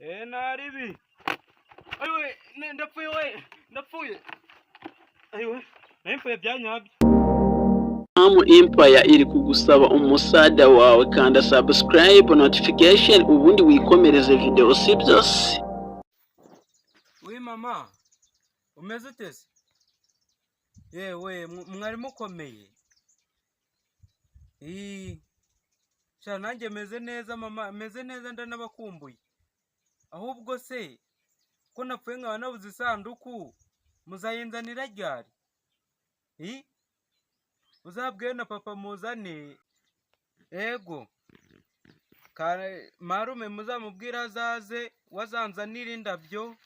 Naribi. Ayiwe, ndapfuye we, ndapfuye. Ayiwe, napfuye byanyabyo. Empire iri kugusaba umusada wawe, kanda subscribe notification ubundi wikomereze video sibyo se. Mama, umeze utese? Yewe, mwari mukomeye. Sha nanjye meze neza mama, meze neza ndanabakumbuye. Ahubwo se ko napfuye nkaba nabuze isanduku, muzayinzanira ryari? Uzabwiye na papa muzane. Ego. Marume muzamubwira azaze, wazanzanira indabyo.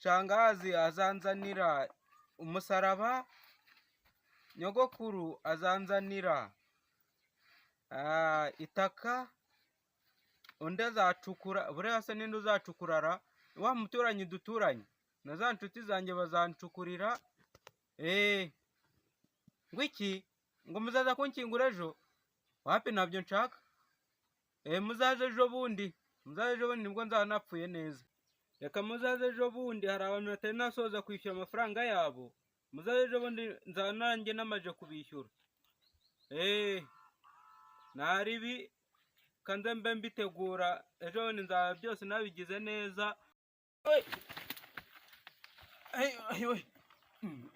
Shangazi azanzanira umusaraba, nyogokuru azanzanira itaka, undi azacukura. Buriya se ninde uzacukurara? Wa muturanyi duturanye na za nshuti zanjye bazancukurira. Ngwiki ngo muzaza kunkingura ejo? Wapi, nabyo nshaka. Muzaje ejo bundi, nibwo nzaba napfuye neza. Reka muzaze ejo bundi, hari abantu batari nasoza kwishyura amafaranga yabo. Muzaze ejo bundi, nzaba nanjye namaje kubishyura. Naribi kanze mbe mbitegura, ejo bundi nzaba byose nabigize neza. Ayiwe,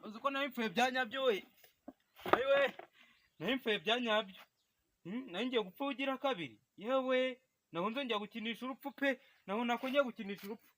uzi ko napfuye byanyabyo we. Ayiwe, napfuye byanyabyo. Nanjye gupfa ugira kabiri. Yewe, naho nzongera gukinisha urupfu pe, naho nakongera gukinisha urupfu.